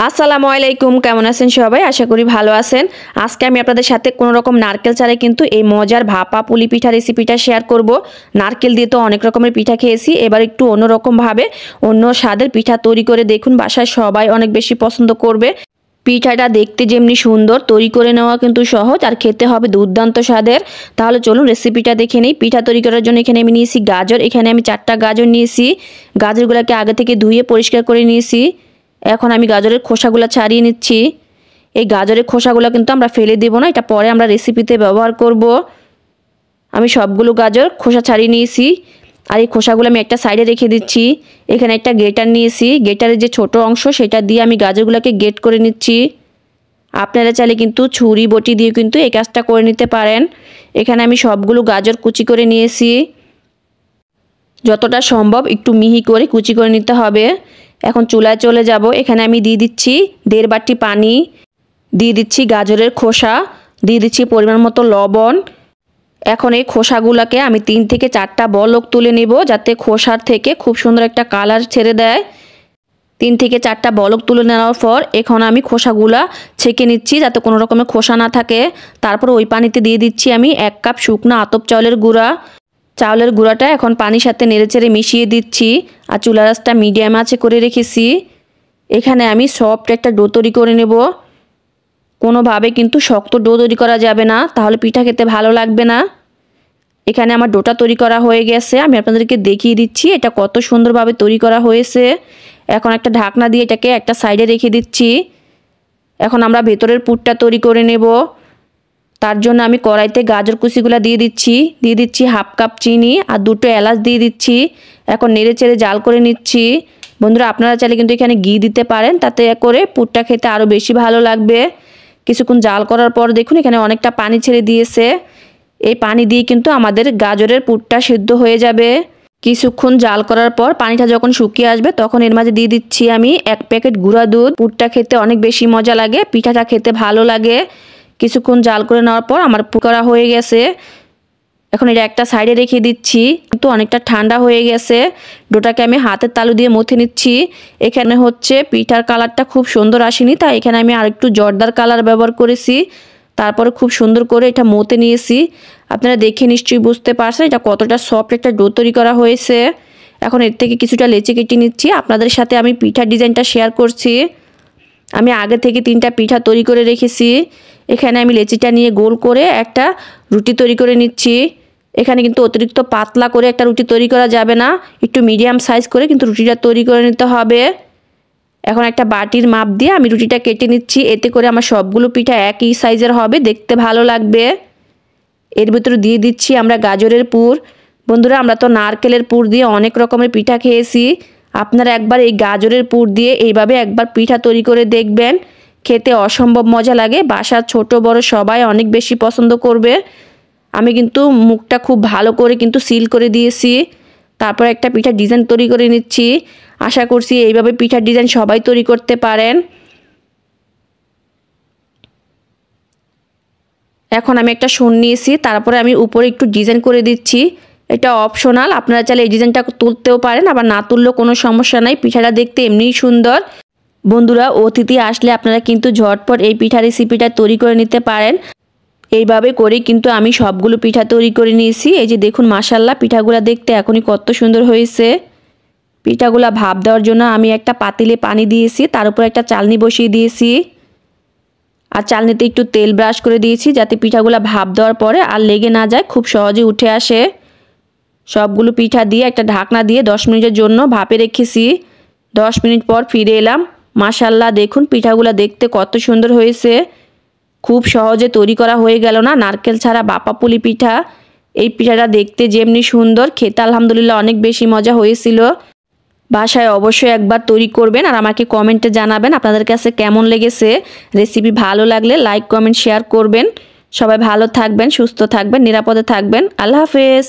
আসসালামু আলাইকুম, কেমন আছেন সবাই? আশা করি ভালো আছেন। আজকে আমি আপনাদের সাথে কোনো রকম নারকেল ছাড়াই কিন্তু এই মজার ভাপা পুলি পিঠা রেসিপিটা শেয়ার করব। নারকেল দিয়ে তো অনেক রকমের পিঠা খেয়েছি, এবার একটু অন্যরকমভাবে অন্য স্বাদের পিঠা তৈরি করে দেখুন, বাসায় সবাই অনেক বেশি পছন্দ করবে। পিঠাটা দেখতে যেমনি সুন্দর, তৈরি করে নেওয়া কিন্তু সহজ, আর খেতে হবে দুর্দান্ত স্বাদের। তাহলে চলুন রেসিপিটা দেখে নিই। পিঠা তৈরি করার জন্য এখানে আমি নিয়েছি গাজর, এখানে আমি 4টা গাজর নিয়েছি। গাজরগুলোকে আগে থেকে ধুয়ে পরিষ্কার করে নিয়েছি। এখন আমি গাজরের খোসাগুলো ছাড়িয়ে নিচ্ছি। এই গাজরের খোসাগুলো কিন্তু আমরা ফেলে দেব না, এটা পরে আমরা রেসিপিতে ব্যবহার করব। আমি সবগুলো গাজর খোসা ছাড়িয়ে নিয়েছি, আর এই খোসাগুলো আমি একটা সাইডে রেখে দিচ্ছি। এখানে একটা গ্রেটার নিয়েছি, গ্রেটারের যে ছোট অংশ সেটা দিয়ে আমি গাজরগুলোকে গ্রেট করে নিচ্ছি। আপনারা চাইলে কিন্তু ছুরি বটি দিয়ে কিন্তু এই কাজটা করে নিতে পারেন। এখানে আমি সবগুলো গাজর কুচি করে নিয়েছি। যতটা সম্ভব একটু মিহি করে কুচি করে নিতে হবে। এখন চুলায় চলে যাব। এখানে আমি দিয়ে দিচ্ছি 1.5 বাটি পানি, দিয়ে দিচ্ছি গাজরের খোসা, দিয়ে দিচ্ছি পরিমাণ মতো লবণ। এখন এই খোসাগুলোকে আমি 3 থেকে 4টা বলক তুলে নেব, যাতে খোসার থেকে খুব সুন্দর একটা কালার ছেড়ে দেয়। 3 থেকে 4টা বলক তুলে নেওয়ার পর এখন আমি খোসাগুলা ছেঁকে নিচ্ছি, যাতে কোনো রকমের খোসা না থাকে। তারপর ওই পানিতে দিয়ে দিচ্ছি আমি 1 কাপ শুকনো আতপ চাউলের গুঁড়া। চাউলের গুঁড়াটা এখন পানির সাথে নেড়েচেড়ে মিশিয়ে দিচ্ছি, আর চুলার আঁচটা মিডিয়াম আঁচে করে রেখেছি। এখানে আমি সফট একটা ডো তৈরি করে নেব। কোনোভাবে কিন্তু শক্ত ডো তৈরি করা যাবে না, তাহলে পিঠা খেতে ভালো লাগবে না। এখানে আমার ডোটা তৈরি করা হয়ে গেছে, আমি আপনাদেরকে দেখিয়ে দিচ্ছি এটা কত সুন্দরভাবে তৈরি করা হয়েছে। এখন একটা ঢাকনা দিয়ে এটাকে একটা সাইডে রেখে দিচ্ছি। এখন আমরা ভেতরের পুরটা তৈরি করে নেব। তার জন্য আমি কড়াইতে গাজর কুচিগুলো দিয়ে দিচ্ছি, 1/2 কাপ চিনি আর 2টো এলাচ দিয়ে দিচ্ছি। এখন নেড়েচেড়ে জাল করে নিচ্ছি। বন্ধুরা, আপনারা চাইলে কিন্তু এখানে ঘি দিতে পারেন, তাতে করে পুরটা খেতে আরও বেশি ভালো লাগবে। কিছুক্ষণ জাল করার পর দেখুন এখানে অনেকটা পানি ছেড়ে দিয়েছে। এই পানি দিয়ে কিন্তু আমাদের গাজরের পুরটা সিদ্ধ হয়ে যাবে। কিছুক্ষণ জাল করার পর পানিটা যখন শুকিয়ে আসবে তখন এর মাঝে দিয়ে দিচ্ছি আমি 1 প্যাকেট গুঁড়া দুধ। পুরটা খেতে অনেক বেশি মজা লাগে, পিঠাটা খেতে ভালো লাগে। কিছুক্ষণ জাল করে নেওয়ার পর আমার পুর করা হয়ে গেছে। এখন এটা একটা সাইডে রেখে দিচ্ছি, কিন্তু অনেকটা ঠান্ডা হয়ে গেছে। ডোটাকে আমি হাতের তালু দিয়ে মথে নিচ্ছি। এখানে হচ্ছে পিঠার কালারটা খুব সুন্দর আসেনি, তাই এখানে আমি আরেকটু জর্দার কালার ব্যবহার করেছি। তারপরে খুব সুন্দর করে এটা মথে নিয়েছি। আপনারা দেখে নিশ্চয়ই বুঝতে পারছেন এটা কতটা সফট একটা ডো তৈরি করা হয়েছে। এখন এর থেকে কিছুটা লেচি কেটে নিচ্ছি, আপনাদের সাথে আমি পিঠার ডিজাইনটা শেয়ার করছি। আমি আগে থেকে 3টা পিঠা তৈরি করে রেখেছি। এখানে আমি লেচিটা নিয়ে গোল করে একটা রুটি তৈরি করে নিচ্ছি। এখানে কিন্তু অতিরিক্ত পাতলা করে একটা রুটি তৈরি করা যাবে না, একটু মিডিয়াম সাইজ করে কিন্তু রুটিটা তৈরি করে নিতে হবে। এখন একটা বাটির মাপ দিয়ে আমি রুটিটা কেটে নিচ্ছি, এতে করে আমার সবগুলো পিঠা একই সাইজের হবে, দেখতে ভালো লাগবে। এর ভিতরে দিয়ে দিচ্ছি আমরা গাজরের পুর। বন্ধুরা, আমরা তো নারকেলের পুর দিয়ে অনেক রকমের পিঠা খেয়েছি, আপনারা একবার এই গাজরের পুর দিয়ে এইভাবে একবার পিঠা তৈরি করে দেখবেন, খেতে অসম্ভব মজা লাগে। বাসার ছোট বড় সবাই অনেক বেশি পছন্দ করবে। আমি কিন্তু মুখটা খুব ভালো করে কিন্তু সিল করে দিয়েছি। তারপর একটা পিঠার ডিজাইন তৈরি করে নিচ্ছি। আশা করছি এইভাবে পিঠার ডিজাইন সবাই তৈরি করতে পারেন। এখন আমি একটা শোন নিয়েছি, তারপরে আমি উপরে একটু ডিজাইন করে দিচ্ছি। এটা অপশনাল, আপনারা চাইলে এই ডিজাইনটা তুলতেও পারেন, আবার না তুললেও কোনো সমস্যা নাই। পিঠাটা দেখতে এমনিই সুন্দর। বন্ধুরা, অতিথি আসলে আপনারা কিন্তু ঝটপট এই পিঠা রেসিপিটা তৈরি করে নিতে পারেন। এইভাবে করে কিন্তু আমি সবগুলো পিঠা তৈরি করে নিয়েছি। এই যে দেখুন, মাশাল্লাহ পিঠাগুলো দেখতে এখনই কত সুন্দর হয়েছে। পিঠাগুলো ভাপ দেওয়ার জন্য আমি একটা পাতিলে পানি দিয়েছি, তার উপর একটা চালনি বসিয়ে দিয়েছি, আর চালনিতে একটু তেল ব্রাশ করে দিয়েছি, যাতে পিঠাগুলো ভাপ দেওয়ার পরে আর লেগে না যায়, খুব সহজে উঠে আসে। সবগুলো পিঠা দিয়ে একটা ঢাকনা দিয়ে 10 মিনিটের জন্য ভাপে রেখেছি। 10 মিনিট পর ফিরে এলাম। মাশাল্লাহ দেখুন পিঠাগুলো দেখতে কত সুন্দর হয়েছে। খুব সহজে তৈরি করা হয়ে গেল না, নারকেল ছাড়া ভাপা পুলি পিঠা। এই পিঠাটা দেখতে যেমনি সুন্দর, খেতে আলহামদুলিল্লাহ অনেক বেশি মজা হয়েছিল। বাসায় অবশ্যই একবার তৈরি করবেন, আর আমাকে কমেন্টে জানাবেন আপনাদের কাছে কেমন লেগেছে। রেসিপি ভালো লাগলে লাইক কমেন্ট শেয়ার করবেন। সবাই ভালো থাকবেন, সুস্থ থাকবেন, নিরাপদে থাকবেন। আল্লাহ হাফেজ।